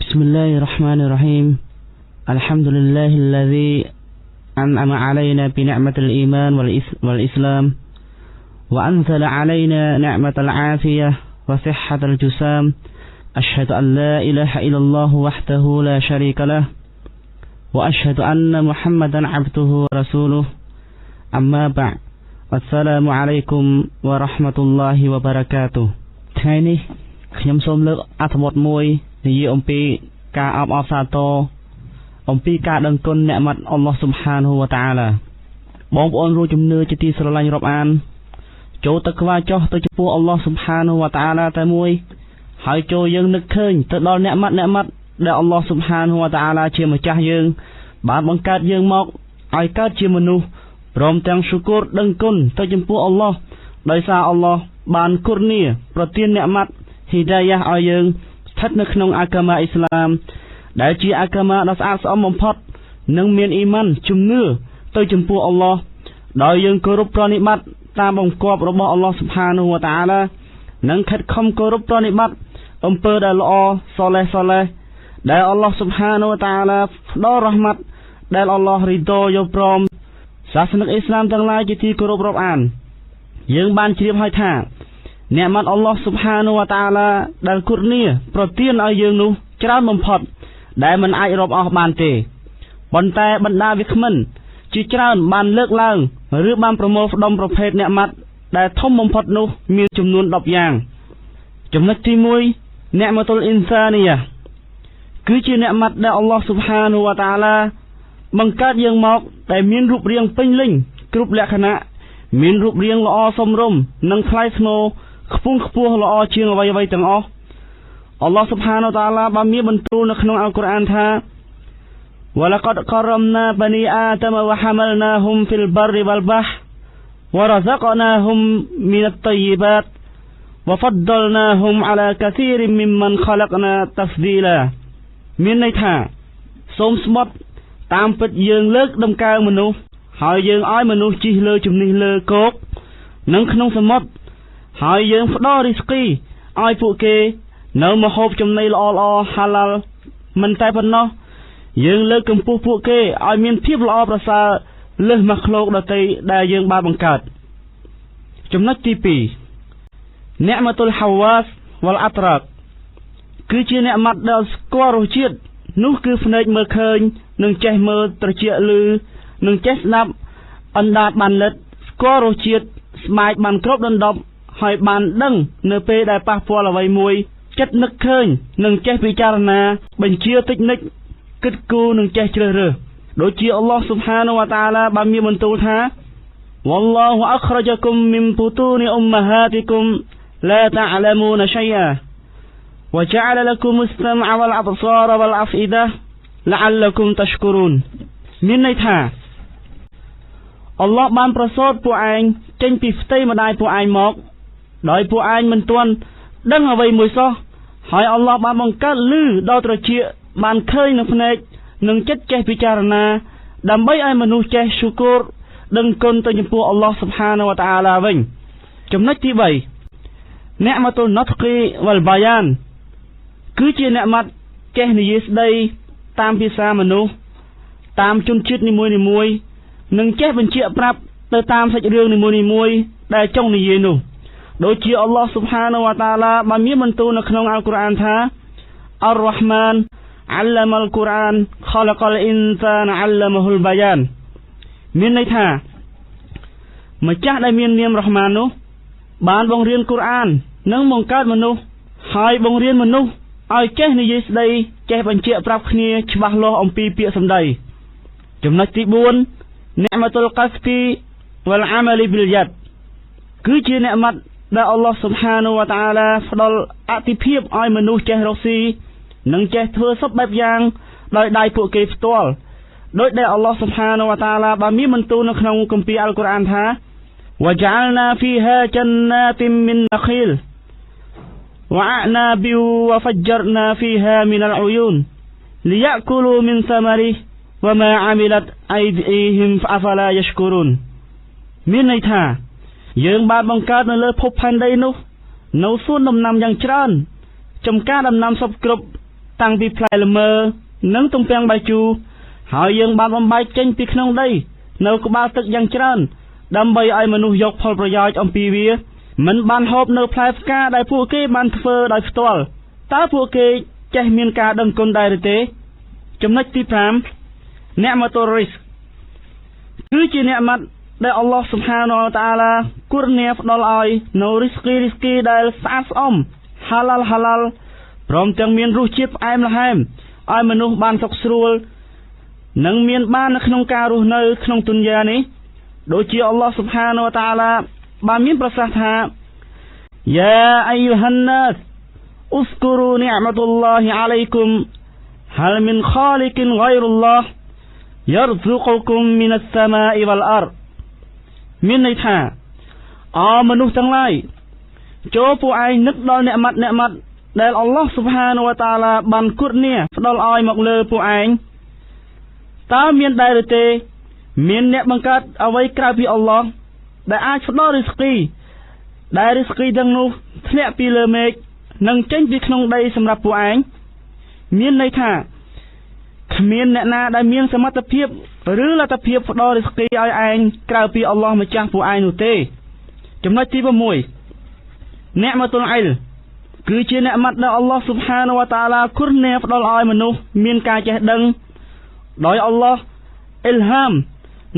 بسم الله الرحمن الرحيم الحمد لله الذي أنعم علينا بنعمة الإيمان والإسلام وأنزل علينا نعمة العافية وصحة الجسام أشهد أن لا إله إلا الله وحده لا شريك له وأشهد أن محمدا عبده ورسوله أما بعد السلام عليكم ورحمة الله وبركاته ថ្ងៃនេះខ្ញុំសូមលើកអត្ថបទមួយនិយាយអំពីការអបអរសាទរអំពីការដឹងគុណអ្នកម៉ាត់អល់ឡោះស៊ុបហានហូវតាអាឡាបងប្អូនរួមជំនឿជាទីស្រឡាញ់រាប់អានចូលទៅខ្វាចុះទៅចំពោះអល់ឡោះស៊ុបហានហូវតាអាឡាតែមួយហើយចូលយើងនឹកឃើញទៅដល់អ្នកម៉ាត់ដែលអល់ឡោះស៊ុបហានហូវតាអាឡាជាម្ចាស់យើងបានបង្កើតយើងមកឲ្យកើតជាមនុស្សព្រមទាំងស៊ូគូរដឹងគុណទៅចំពោះអល់ឡោះដោយសារអល់ឡោះបានគុណនីប្រទានអ្នកម៉ាត់ហ៊ីដាយ៉ាឲ្យយើងស្ថិតនៅក្នុងអាកាមាអ៊ីស្លាមដែលជាអាកាមាដ៏ស្អាតស្អំបំផុតនិងមានអ៊ីម៉ានជំនឿទៅចំពោះអល់ឡោះដោយយើងគោរពប្រណិប័តតាមបង្គាប់របស់អល់ឡោះស៊ុបហានហូវតាអាឡានិងខិតខំគោរពប្រណិប័តអំពើដែលល្អសលេះដែលអល់ឡោះស៊ុបហានហូវតាអាឡាផ្ដល់រ៉ហ្មាត់ដែលអល់ឡោះរីដោយកព្រមសាសនិកអ៊ីស្លាមទាំងឡាយជាទីគោរពរាប់អានយើងបានជ្រាបហើយថាអ្នកម៉ាត់អល់ឡោះស៊ុបហានហូវតាអាឡាដែលគុណនីប្រទានឲ្យយើងនោះច្រើនបំផុតដែលមិនអាចរាប់អស់បានទេប៉ុន្តែបណ្ដាវាគ្មិនជាច្រើនបានលើកឡើងឬបានប្រមូលផ្ដុំប្រភេទអ្នកម៉ាត់ដែលធំបំផុតនោះមានចំនួន10យ៉ាងចំណុចទី1អ្នកម៉ាតុលអ៊ីនសានីយ៉ាគឺជាអ្នកម៉ាត់ដែលអល់ឡោះស៊ុបហានហូវតាអាឡាបង្កើតយើងមកដែលមានរូបរាងពេញលេញគ្រប់លក្ខណៈមានរូបរាងល្អសមរម្យនិងថ្លៃថ្នូរខ្ពង់ខ្ពស់ល្អជាងអ្វីទាំងអស់អល់ឡោះស៊ុបហានហូវតាអាឡាបានមានបន្ទូលនៅក្នុងអល់កុរអានថា وَلَقَدْ كَرَّمْنَا بَنِي آدَمَ وَحَمَلْنَاهُمْ فِي الْبَرِّ وَالْبَحْرِ وَرَزَقْنَاهُمْ مِنَ الطَّيِّبَاتِ وَفَضَّلْنَاهُمْ عَلَى كَثِيرٍ مِّمَّنْ خَلَقْنَا تَفْضِيلًا មានន័យថាសូមស្បត់តាមពិតយើងលើកដំកើងមនុស្សហើយយើងឲ្យមនុស្សជិះលើជំនិះលើគោកនិងក្នុងសមុទ្រហើយយើងផ្ដល់រីស្គីឲ្យពួកគេនៅម្ហូបចំណីល្អហាឡាល់មិនតែប៉ុណ្ណោះយើងលើកកម្ពស់ពួកគេឲ្យមានភាពល្អប្រសើរលើសមកឃ្លោកដទៃដែលយើងបានបង្កើតចំណុចទី2អ្នកម៉ាតុលហាវ៉ាសវ៉ាល់អាត្រាកគឺជាអ្នកម៉ាត់ដែលស្គាល់រសជាតិនោះគឺភ្នែកមើលឃើញនិងចេះមើលត្រជាក់ឮនិងចេះស្ដាប់អណ្ដាតបានលិតស្គាល់រសជាតិស្បែកបានគ្រប់ដណ្ដប់ហើយបានដឹងនៅពេលដែលប៉ះពាល់អ្វីមួយចិត្តនឹកឃើញនិងចេះពិចារណាបញ្ជាតិចនិចគិតគូរនិងចេះជ្រើសរើសដូចជាអល់ឡោះស៊ុបហានហូវតាអាឡាបានមានបន្ទូលថា والله أخرجكم من بطون أمهاتكم لا تعلمون شيئا وجعل لكم السمع والأبصار والأفئدة لعلكم تشكرون មានន័យថាអល់ឡោះបានប្រសូតពួកឯងចេញពីផ្ទៃម្ដាយពួកឯងមកដោយពួកឯងមិនទាន់ដឹងអ្វីមួយសោះហើយអល់ឡោះបានបង្កើតឮដល់ត្រចៀកបានឃើញនឹងភ្នែកនិងចិត្តចេះពិចារណាដើម្បីឲ្យមនុស្សចេះស៊ូគូរដឹងគុណទៅចំពោះអល់ឡោះស៊ុបហានហូវតាអាឡាវិញចំណុចទី3អ្នកម៉ាតុលណតគីវ៉ាល់បាយ៉ានគឺជាអ្នកម៉ាត់ចេះនិយាយស្ដីតាមភាសាមនុស្សតាមជនជាតិនីមួយៗនិងចេះបញ្ជាក់ប្រាប់ទៅតាមសាច់រឿងនីមួយៗដែលចង់និយាយនោះដូចជាអល់ឡោះស៊ុបហានហូវតាអាឡាបានមានបន្ទូលនៅក្នុងអល់កុរអានថាអររ៉ហ្មានអាឡាម៉ាល់កុរអានខលកលអ៊ីនសានអាឡាម៉ាហ៊ុលបាយ៉ានមានន័យថាម្ចាស់ដែលមាននាមរ៉ហ្មាននោះបានបង្រៀនកុរអាននិងបង្កើតមនុស្សហើយបង្រៀនមនុស្សឲ្យចេះនិយាយស្ដីចេះបញ្ជាក់ប្រាប់គ្នាច្បាស់លាស់អំពីពាក្យសម្ដីចំណុចទី4អ្នកម៉ាតុលកាស្ពីវ៉ាល់អាម៉ាលីប៊ីលយ៉ាត់គឺជាអ្នកម៉ាត់ដែលអល់ឡោះស៊ុបហានហូវតាអាឡាផ្ដល់អតិភិបឲ្យមនុស្សចេះរកស៊ីនិងចេះធ្វើសពបែបយ៉ាងដោយដៃពួកគេផ្ទាល់ដោយដែលអល់ឡោះស៊ុបហានហូវតាអាឡាបានមានបន្ទូលនៅក្នុងគម្ពីរអល់កុរអានថាវ៉ាជាអលណាហ្វីហាជន្ណាទិមមីននខីលវ៉ាអណាប៊ីវ៉ាហ្វជ្រណាហ្វីហាមីនអលអ៊ូយូនលីយ៉ាគូលូមីនសមរីវ៉ាម៉ាអាមីឡាត់អៃឌីហ៊ីមហ្វហ្វាឡាយស្គូរូនមានន័យថាយើងបានបង្កើតនៅលើភពផែនដីនោះនៅសួនដំណាំយ៉ាងច្រើនចំការដំណាំសពគ្រប់ តាំងពីផ្លែល្មើនិងទំពាំងបាយជូរហើយយើងបានបំបែកចេញពីក្នុងដីនៅក្បាលទឹកយ៉ាងច្រើនដើម្បីឲ្យមនុស្សយកផលប្រយោជន៍អំពីវាមិនបានហូបនៅផ្លែផ្កាដែលពួកគេបានធ្វើដោយផ្ទាល់តើពួកគេចេះមានការដឹងគុណដែរឬទេចំណុចទី5អ្នកម៉ាតូរីសគឺជាអ្នកម៉ាត់ដែលអល់ឡោះស៊ុបហានវតាអាឡាគូរនីផ្ដល់ឲ្យនៅរីស្គីដែលស្អាតស្អំហាឡាល់ព្រមទាំងមានរសជាតិផ្អែមល្ហែមឲ្យមនុស្សបានសុខស្រួលនិងមានបាននៅក្នុងការរស់នៅក្នុងទុនយ៉ានេះដូចជាអល់ឡោះស៊ុបហានវតាអាឡាបានមានប្រសាសន៍ថាយ៉ាអាយុហានណាសអ៊ុស្គូរូនីអ៊មតុលឡាហ៊ីអាឡៃគុមហលមិនខាលិកហ្គៃរុលឡោះيرزقكم من السماء والأرض មានន័យថាមនុស្សទាំងឡាយចូលពួកឯងនឹកដល់អ្នកម៉ាត់ដែលអល់ឡោះស៊ុបហានវតាអាឡាបានគូរនីផ្ដល់ឲ្យមកលើពួកឯងតើមានដែរឬទេមានអ្នកបង្កើតអ្វីក្រៅពីអល់ឡោះដែលអាចផ្ដល់រីស្គីដែលរីស្គីទាំងនោះធ្លាក់ពីលើមេឃនិងចេញពីក្នុងដីសម្រាប់ពួកឯងមានន័យថាគ្មានអ្នកណាដែលមានសមត្ថភាពឬលទ្ធភាពផ្ដល់រីស្គីឲ្យឯងក្រៅពីអល់ឡោះម្ចាស់ពួកឯងនោះទេចំណុចទី6អ្នកម៉ាតុលអ៊ីលគឺជាអ្នកម៉ាត់ដែលអល់ឡោះស៊ុបហានវតាអាឡាគូរនីផ្ដល់ឲ្យមនុស្សមានការចេះដឹងដោយអល់ឡោះអ៊ីលហាម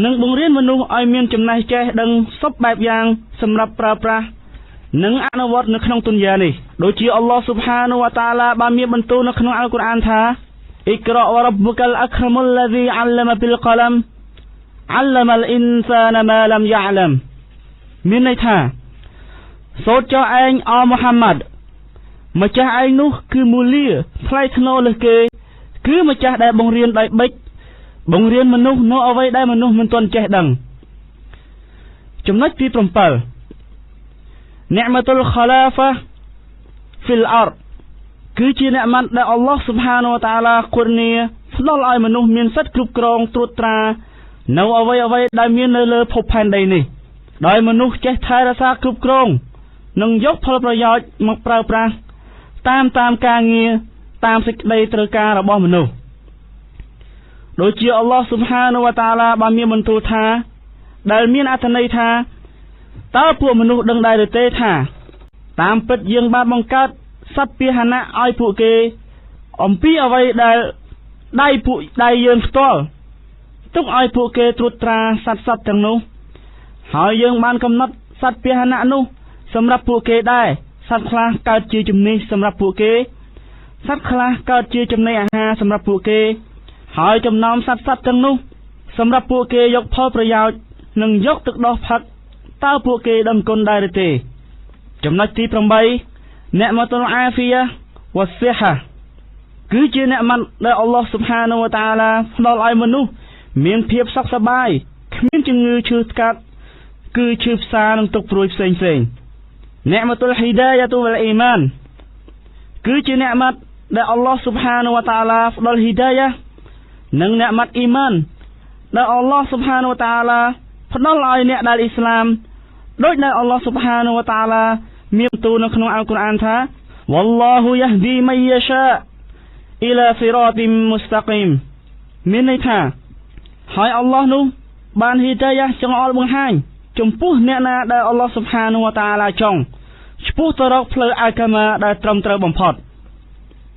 និងបង្រៀនមនុស្សឲ្យមានចំណេះចេះដឹងសពបែបយ៉ាងសម្រាប់ប្រើប្រាស់និងអនុវត្តនៅក្នុងទុនយ៉ានេះដូចជាអល់ឡោះស៊ុបហានវតាអាឡាបានមានបន្ទូលនៅក្នុងអល់កុរអានថាاقرأ وربك الأكرم الذي علم بالقلم علم الإنسان ما لم يعلم មានន័យថាសូត្រចុះឯងអមូហាម៉ាត់ម្ចាស់ឯងនោះគឺមូលាថ្លៃថ្នូរលើសគេគឺម្ចាស់ដែលបង្រៀនដោយបិចបង្រៀនមនុស្សនៅអ្វីដែលមនុស្សមិនទាន់ចេះដឹងចំណុចទី7និអមតុលខាឡាហ្វាហ្វីលអរគឺជាអ្នកម៉ាត់ដែលអល់ឡោះស៊ុបហានវតាអាឡាគូរនីផ្ដល់ឲ្យមនុស្សមានសិទ្ធិគ្រប់គ្រងត្រួតត្រានៅអ្វីដែលមាននៅលើភពផែនដីនេះដោយមនុស្សចេះថែរក្សាគ្រប់គ្រងនិងយកផលប្រយោជន៍មកប្រើប្រាស់តាមការងារតាមសេចក្តីត្រូវការរបស់មនុស្សដូចជាអល់ឡោះស៊ុបហានវតាអាឡាបានមានបន្ទូលថាដែលមានអត្ថន័យថាតើពួកមនុស្សដឹងដែរឬទេថាតាមពិតយើងបានបង្កើតសត្វពាហនៈឲ្យពួកគេអំពីអ្វីដែលដៃយើងផ្ទាល់ទុកឲ្យពួកគេត្រួតត្រាសត្វទាំងនោះហើយយើងបានកំណត់សត្វពាហនៈនោះសម្រាប់ពួកគេដែរសត្វខ្លះកើតជាជំនិះសម្រាប់ពួកគេសត្វខ្លះកើតជាចំណីអាហារសម្រាប់ពួកគេហើយចំណោមសត្វទាំងនោះសម្រាប់ពួកគេយកផលប្រយោជន៍និងយកទឹកដោះផឹកតើពួកគេដឹងគុណដែរឬទេចំណុចទី8អ្នកម៉ាតុលអាហ្វីយ៉ាវ៉ាស៊ីហាគឺជាអ្នកម៉ាត់ដែលអល់ឡោះស៊ុបហានវតាអាឡាផ្ដល់ឲ្យមនុស្សមានភាពសុខសប្បាយគ្មានជំងឺឈឺស្កាត់គឺឈឺផ្សានិងទុក្ខព្រួយផ្សេងអ្នកម៉ាតុលហ៊ីដាយ៉ាតុវលអ៊ីម៉ានគឺជាអ្នកម៉ាត់ដែលអល់ឡោះស៊ុបហានវតាអាឡាផ្ដល់ហ៊ីដាយ៉ានិងអ្នកម៉ាត់អ៊ីម៉ានដែលអល់ឡោះស៊ុបហានវតាអាឡាផ្ដល់ឲ្យអ្នកដែលអ៊ីស្លាមដោយដែលអល់ឡោះស៊ុបហានវតាអាឡាមានបន្ទូលនៅក្នុងអល់កុរអានថាវ៉ាល់ឡោហ៊ូយ៉ាហ្ឌីមៃយ៉ាឆាអ៊ីឡាស៊ីរ៉ាទីមមុស្តាគីមមានន័យថាហើយអល់ឡោះនោះបានហ៊ីដាយ៉ាចង្អុលបង្ហាញចំពោះអ្នកណាដែលអល់ឡោះស៊ុបហានវតាអាឡាចង់ឆ្ពោះទៅរកផ្លូវអាកាមាដែលត្រឹមត្រូវបំផុត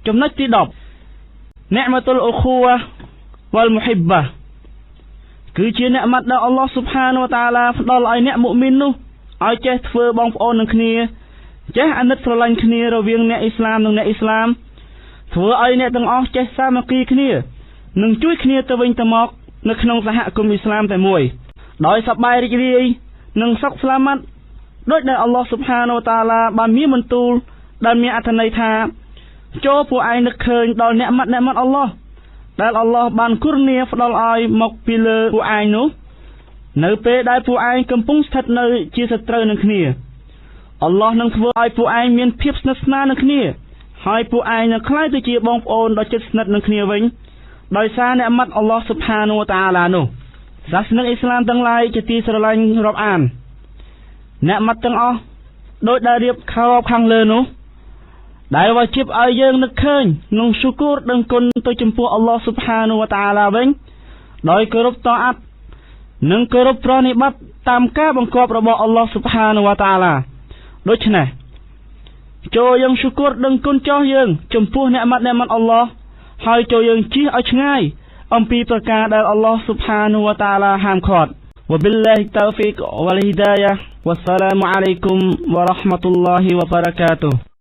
ចំណុចទី10និអមតុលអ៊ូខូវ៉ាវ៉ាល់មុហ៊ីបាគឺជាអ្នកម៉ាត់ដែលអល់ឡោះស៊ុបហានវតាអាឡាផ្ដល់ឲ្យអ្នកមុអ៊មីននោះឲ្យចេះធ្វើបងប្អូននឹងគ្នាចេះអាណិតស្រឡាញ់គ្នារវាងអ្នកអ៊ីស្លាមនិងអ្នកអ៊ីស្លាមធ្វើឲ្យអ្នកទាំងអស់ចេះសាមគ្គីគ្នានិងជួយគ្នាទៅវិញទៅមកនៅក្នុងសហគមន៍អ៊ីស្លាមតែមួយដោយសប្បាយរីករាយនិងសុខស្លាមាត់ដោយដែលអល់ឡោះស៊ុបហានវតាអាឡាបានមានបន្ទូលដែលមានអត្ថន័យថាចូលពួកឯងនឹកឃើញដល់អ្នកម៉ាត់អល់ឡោះដែលអល់ឡោះបានគូរនីផ្ដល់ឲ្យមកពីលើពួកឯងនោះនៅពេលដែលពួកឯងកំពុងស្ថិតនៅជាសត្រូវនឹងគ្នាអល់ឡោះនឹងធ្វើឲ្យពួកឯងមានភាពស្និទ្ធស្នាលនឹងគ្នាហើយពួកឯងនឹងក្លាយទៅជាបងប្អូនដ៏ជិតស្និទ្ធនឹងគ្នាវិញដោយសារអ្នកម៉ាត់អល់ឡោះស៊ុបហានវតាអាឡានោះសាសនិកអ៊ីស្លាមទាំងឡាយជាទីស្រឡាញ់រាប់អានអ្នកម៉ាត់ទាំងអស់ដោយដែលរៀបខាងលើនោះ ដែលវាជីបឲ្យយើងនឹកឃើញក្នុងស៊ូគូរដឹងគុណទៅចំពោះអល់ឡោះស៊ុបហានូវតាអាឡាវិញដោយគោរពតអាត់និងគោរពប្រណិប័តតាមការបង្គាប់របស់អល់ឡោះស៊ុបហានូវតាអាឡាដូច្នេះចូលយើងស៊ូគូរដឹងគុណចោះយើងចំពោះអ្នកម៉ាត់អល់ឡោះហើយចូលយើងជៀសឲ្យឆ្ងាយអំពីប្រការដែលអល់ឡោះស៊ុបហានូវតាអាឡាហាមឃាត់وبالله التوفيق والهداية والسلام عليكم ورحمة الله وبركاته